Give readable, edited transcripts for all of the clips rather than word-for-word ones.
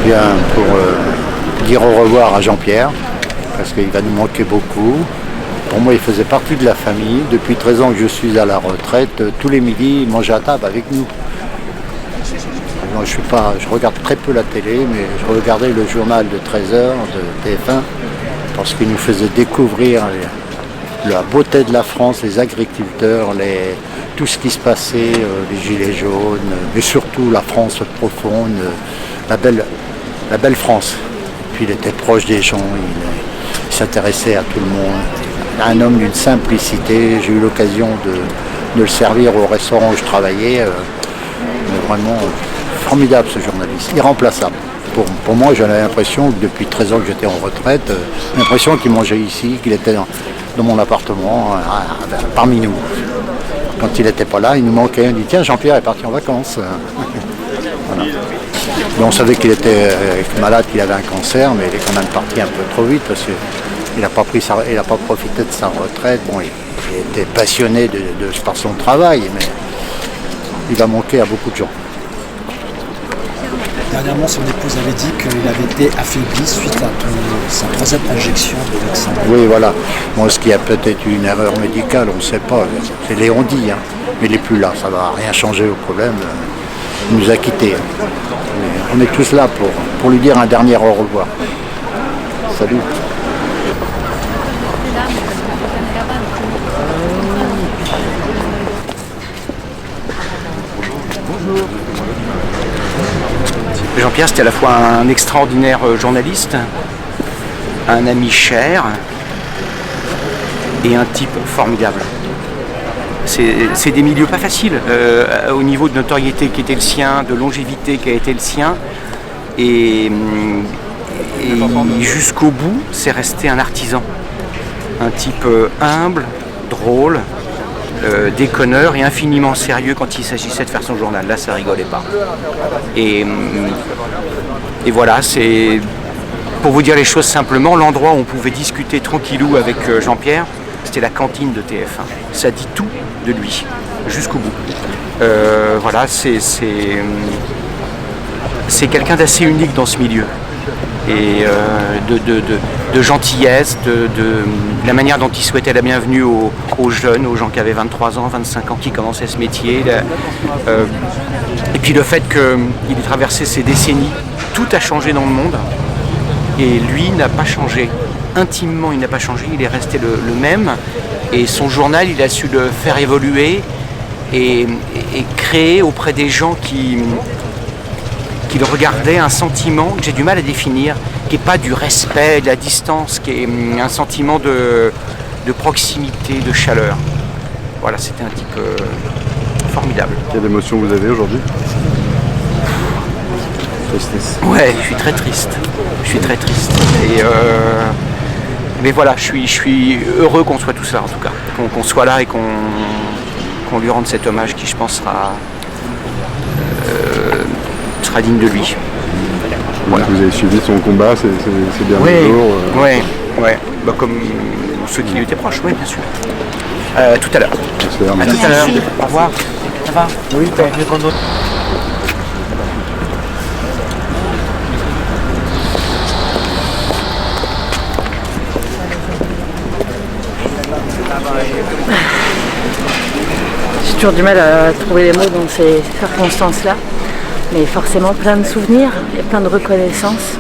viens pour dire au revoir à Jean-Pierre, parce qu'il va nous manquer beaucoup. Pour moi, il faisait partie de la famille. Depuis 13 ans que je suis à la retraite, tous les midis, il mangeait à table avec nous. Moi, je regarde très peu la télé, mais je regardais le journal de 13h de TF1, parce qu'il nous faisait découvrir la beauté de la France, les agriculteurs, tout ce qui se passait, les gilets jaunes, mais surtout la France profonde, la belle France. Et puis il était proche des gens, il s'intéressait à tout le monde. Un homme d'une simplicité, j'ai eu l'occasion de le servir au restaurant où je travaillais. Mais vraiment formidable ce journaliste, irremplaçable. Pour moi, j'avais l'impression que depuis 13 ans que j'étais en retraite, l'impression qu'il mangeait ici, qu'il était dans mon appartement, parmi nous. Quand il n'était pas là, il nous manquait. On dit tiens, Jean-Pierre est parti en vacances. Voilà. Mais on savait qu'il était malade, qu'il avait un cancer, mais il est quand même parti un peu trop vite parce qu'il n'a pas profité de sa retraite. Bon, il était passionné par son travail, mais il va manquer à beaucoup de gens. Dernièrement, son épouse avait dit qu'il avait été affaibli suite à sa troisième injection de vaccin. Oui, voilà. Bon, ce qui a peut-être une erreur médicale, on ne sait pas. C'est Léon dit, hein. Mais il n'est plus là. Ça ne va rien changer au problème. Il nous a quittés. On est tous là pour lui dire un dernier au revoir. Salut. Jean-Pierre, c'était à la fois un extraordinaire journaliste, un ami cher et un type formidable. C'est des milieux pas faciles au niveau de notoriété qui était le sien, de longévité qui a été le sien. Et jusqu'au bout, c'est resté un artisan. Un type humble, drôle, déconneur et infiniment sérieux quand il s'agissait de faire son journal. Là, ça rigolait pas. Et voilà, c'est pour vous dire les choses simplement, l'endroit où on pouvait discuter tranquillou avec Jean-Pierre, c'était la cantine de TF1. Ça dit tout de lui, jusqu'au bout. Voilà, c'est quelqu'un d'assez unique dans ce milieu. Et de gentillesse, de la manière dont il souhaitait la bienvenue aux jeunes, aux gens qui avaient 23 ans, 25 ans, qui commençaient ce métier. Et puis le fait qu'il ait traversé ces décennies, tout a changé dans le monde. Et lui n'a pas changé. Intimement, il n'a pas changé, il est resté le même. Et son journal, il a su le faire évoluer et créer auprès des gens qui le regardaient un sentiment que j'ai du mal à définir, qui n'est pas du respect, de la distance, qui est un sentiment de proximité, de chaleur. Voilà, c'était un type formidable. Quelle émotion vous avez aujourd'hui? Tristesse. Ouais, je suis très triste. Mais voilà, je suis heureux qu'on soit tous là en tout cas, qu'on soit là et qu'on lui rende cet hommage qui, je pense, sera digne de lui. Voilà. Vous avez suivi son combat ces derniers jours Oui, bah, comme ceux qui lui étaient proches, oui, bien sûr. Tout à l'heure. Tout à l'heure. Au revoir. Ça va? Oui, t'as vu qu'on d'autre? J'ai toujours du mal à trouver les mots dans ces circonstances-là. Mais forcément plein de souvenirs et plein de reconnaissance.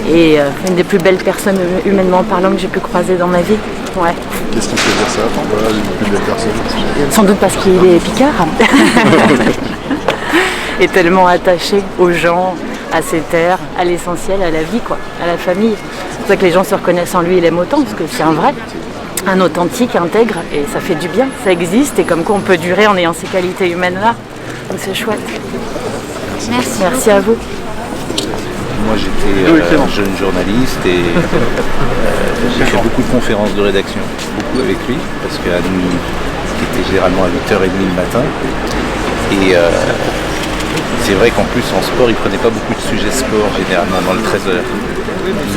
Et une des plus belles personnes humainement parlant que j'ai pu croiser dans ma vie. Ouais. Qu'est-ce qui fait dire ça? Voilà, une plus belle personne. Sans doute parce qu'il est picard. Et tellement attaché aux gens, à ses terres, à l'essentiel, à la vie, quoi, à la famille. C'est pour ça que les gens se reconnaissent en lui, il aime autant, parce que c'est un vrai, un authentique, intègre, et ça fait du bien, ça existe, et comme quoi on peut durer en ayant ces qualités humaines-là. Donc c'est chouette. Merci à vous. Moi j'étais jeune journaliste et j'ai fait beaucoup de conférences de rédaction, beaucoup avec lui, parce qu'à nuit, c'était généralement à 8h30 le matin. Et c'est vrai qu'en plus en sport, il ne prenait pas beaucoup de sujets sport généralement dans le 13h.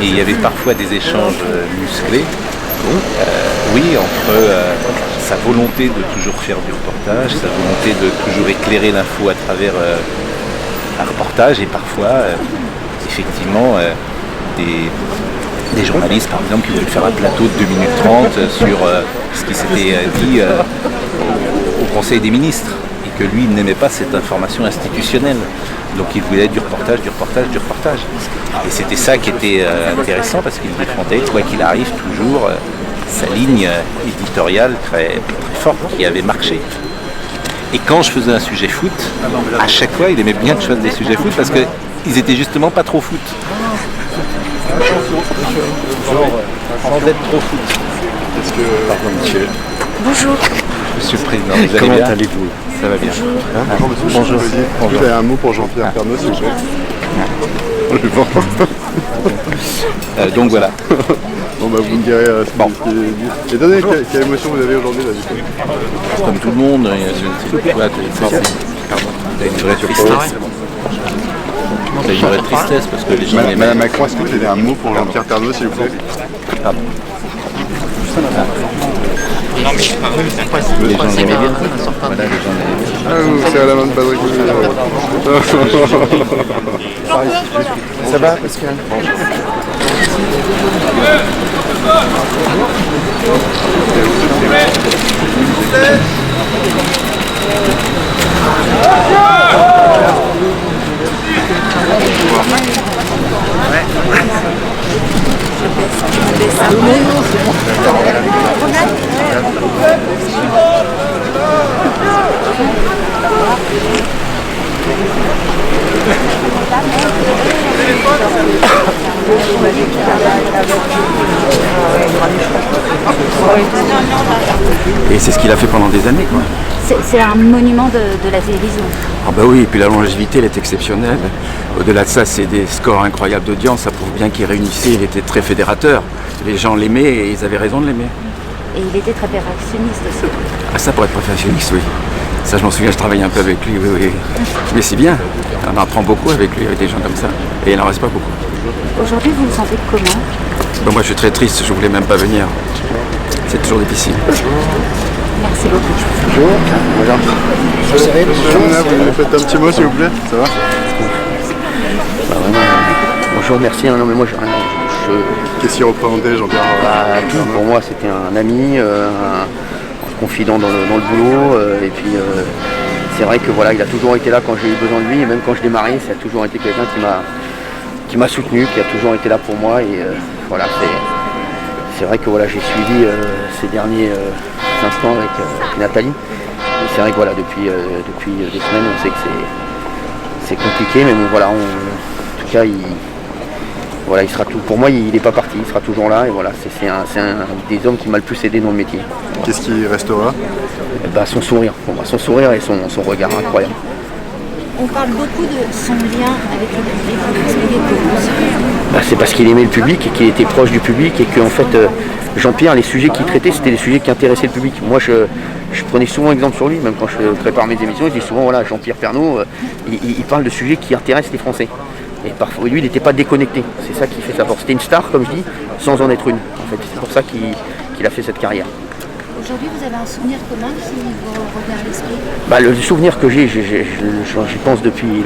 Et il y avait parfois des échanges musclés, entre sa volonté de toujours faire du reportage, sa volonté de toujours éclairer l'info à travers un reportage et parfois effectivement des journalistes, par exemple, qui voulaient faire un plateau de 2 minutes 30 sur ce qui s'était dit au Conseil des ministres, et que lui, il n'aimait pas cette information institutionnelle. Donc il voulait du reportage. Et c'était ça qui était intéressant, parce qu'il défendait, quoi qu'il arrive, toujours sa ligne éditoriale très, très forte qui avait marché. Et quand je faisais un sujet foot, à chaque fois, il aimait bien que je fasse des sujets foot, parce qu'ils étaient justement pas trop foot. Sans être trop foot. Pardon, monsieur. Bonjour. Monsieur le Président, vous allez bien ? Comment allez-vous ? Ça va bien. Bonjour monsieur. Bonjour. Vous avez un mot pour Jean-Pierre Pernaut, s'il vous plaît? Donc voilà. Bon bah vous me direz ce qui est dit. Et donnez, quelle émotion vous avez aujourd'hui là du coup? Comme tout le monde, t'as une vraie tristesse. T'as une vraie tristesse parce que les gens aimaient. Madame Macron, est-ce que vous avez un mot pour Jean-Pierre Pernaut, s'il vous plaît? Pardon. Les gens l'aimaient bien. Voilà, les gens l'aimaient bien. Ah, vous serrez la main de Patrick. Ça va, Pascal? Et c'est ce qu'il a fait pendant des années, quoi. C'est un monument de la télévision. Ah bah oui, et puis la longévité, elle est exceptionnelle. Au-delà de ça, c'est des scores incroyables d'audience. Ça prouve bien qu'il réunissait, il était très fédérateur. Les gens l'aimaient et ils avaient raison de l'aimer. Et il était très perfectionniste aussi. Ah ça, pour être perfectionniste, oui. Ça, je m'en souviens, je travaillais un peu avec lui, oui. Mais c'est bien, on apprend beaucoup avec lui, avec des gens comme ça. Et il n'en reste pas beaucoup. Aujourd'hui, vous vous sentez comment? Bon, moi, je suis très triste, je voulais même pas venir. C'est toujours difficile. Merci beaucoup. Bonjour. Voilà. Vous nous faites un petit mot, s'il vous plaît? Ça va? Bah, vraiment, bonjour, merci. Non mais moi j'ai rien. Qu'est-ce qu'il représentait, Jean-Pierre? Tout pour moi, c'était un ami, un confident dans le boulot. Et puis c'est vrai que voilà, il a toujours été là quand j'ai eu besoin de lui. Et même quand je démarrais, ça a toujours été quelqu'un qui m'a soutenu, qui a toujours été là pour moi. Et voilà, c'est vrai que voilà, j'ai suivi ces derniers instants avec Nathalie. Et c'est vrai que voilà, depuis 2 semaines, on sait que c'est compliqué, mais bon voilà, en tout cas il sera tout. Pour moi, il n'est pas parti, il sera toujours là. Et voilà, c'est un des hommes qui m'a le plus aidé dans le métier. Qu'est-ce qui restera? Son sourire, pour moi, son sourire et son regard incroyable. On parle beaucoup de son lien avec le public. Vous expliquez comment? C'est parce qu'il aimait le public et qu'il était proche du public et qu'en fait, Jean-Pierre, les sujets qu'il traitait, c'était des sujets qui intéressaient le public. Moi, je prenais souvent exemple sur lui, même quand je prépare mes émissions, je dis souvent, voilà, Jean-Pierre Pernaut, il parle de sujets qui intéressent les Français. Et parfois, lui, il n'était pas déconnecté. C'est ça qui fait sa force. C'était une star, comme je dis, sans en être une. En fait, c'est pour ça qu'il a fait cette carrière. Aujourd'hui, vous avez un souvenir commun qui vous revient à l'esprit? Le souvenir que j'y pense depuis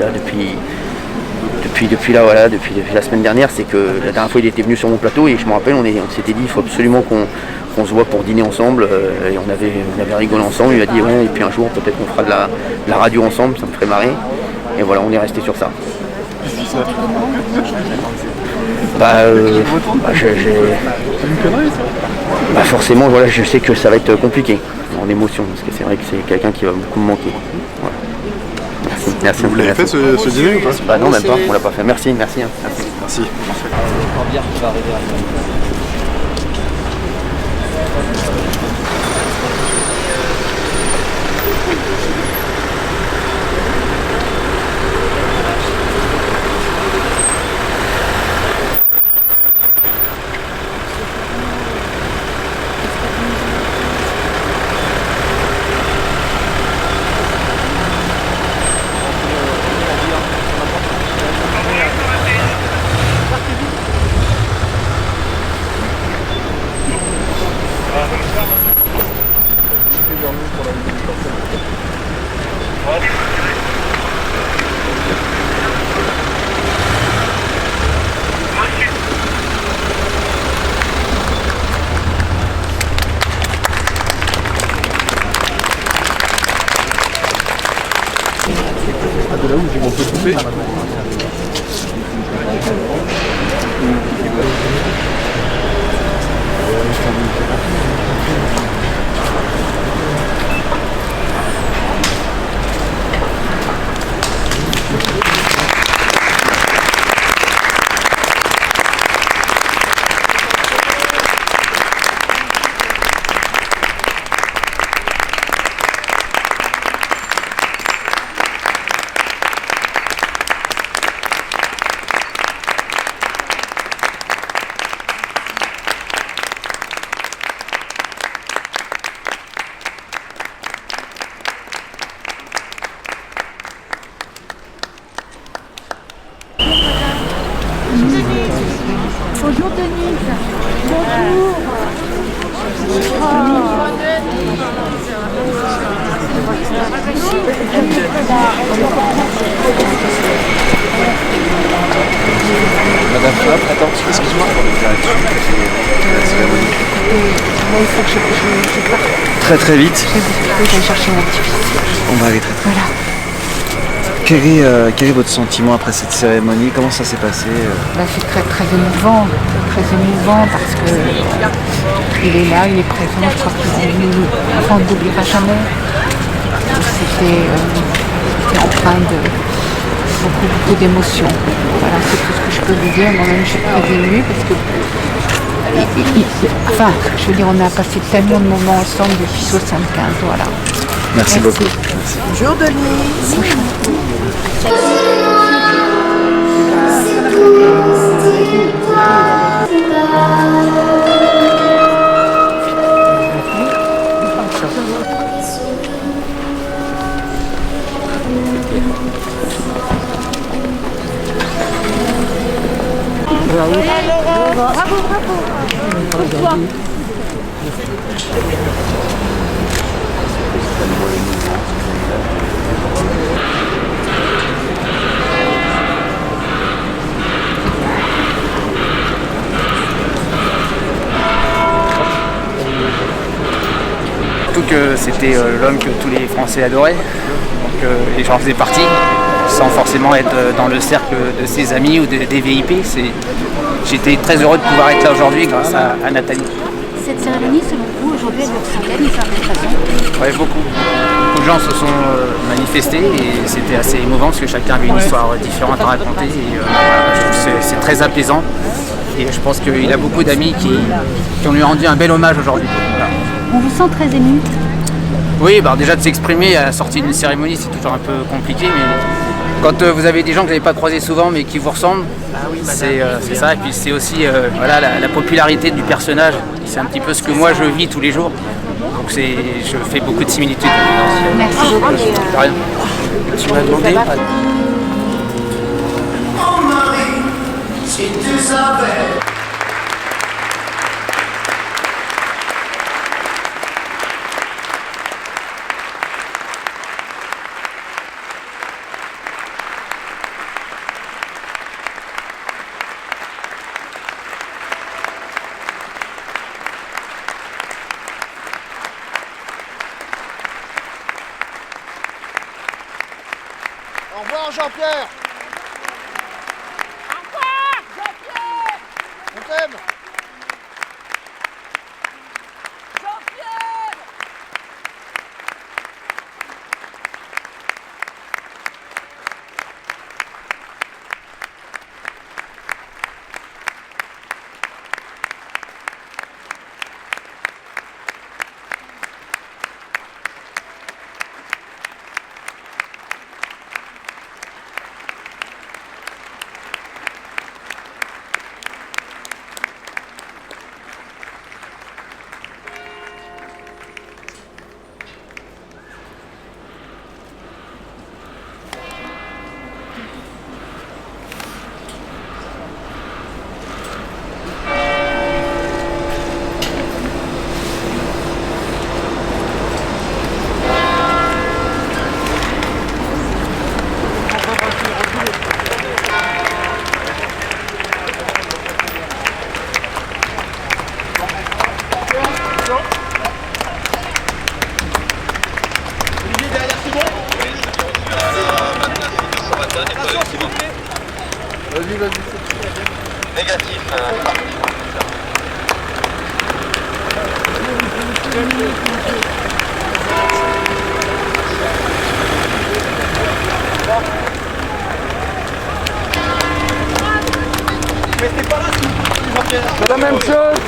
la semaine dernière, c'est que la dernière fois il était venu sur mon plateau et je me rappelle, on s'était dit il faut absolument qu'on se voit pour dîner ensemble et on avait rigolé ensemble. Il a dit ouais, et puis un jour peut-être qu'on fera de la radio ensemble, ça me ferait marrer. Et voilà, on est resté sur ça. Vous vous sentez comment? Forcément, voilà, je sais que ça va être compliqué en émotion, parce que c'est vrai que c'est quelqu'un qui va beaucoup me manquer. Voilà. Merci. Vous l'avez fait ce dîner ou pas? Non, même pas, on l'a pas fait. Merci. Merci. café. Bonjour Denise. Bonjour. Madame Flop, attends, excuse-moi. Il faut que je parte. Très vite. J'aille chercher mon petit-fils. On va aller très Voilà. Quel est votre sentiment après cette cérémonie? Comment ça s'est passé? C'est très émouvant. Très émouvant parce que il est là, il est présent. Je crois qu'on ne l'oubliera jamais. C'était empreint de beaucoup d'émotions. Voilà, c'est tout ce que je peux vous dire. Moi-même, je suis très émue parce que je veux dire, on a passé tellement de moments ensemble depuis 75, voilà. Merci beaucoup. Bonjour Denise. Bonjour. Bravo. Surtout que c'était l'homme que tous les Français adoraient, donc, et j'en faisais partie, sans forcément être dans le cercle de ses amis ou des VIP. J'étais très heureux de pouvoir être là aujourd'hui grâce à Nathalie. Cette cérémonie, selon vous, aujourd'hui, elle vous ressemblait d'une certaine façon? Oui, beaucoup. Beaucoup de gens se sont manifestés et c'était assez émouvant parce que chacun avait une histoire différente à raconter. Et, je trouve que c'est très apaisant et je pense qu'il a beaucoup d'amis qui ont lui rendu un bel hommage aujourd'hui. Voilà. On vous sent très ému? Oui, déjà de s'exprimer à la sortie d'une cérémonie, c'est toujours un peu compliqué, mais quand vous avez des gens que vous n'avez pas croisés souvent mais qui vous ressemblent, c'est ça. Et puis c'est aussi la popularité du personnage. C'est un petit peu ce que moi je vis tous les jours. Donc je fais beaucoup de similitudes. Merci beaucoup. De rien. Tu m'as demandé. Oh Marie, si tu savais. Au revoir Jean-Pierre. Au revoir, Jean-Pierre. On t'aime. Jean-Pierre. Vas-y, vas-y. Négatif. C'est la même chose.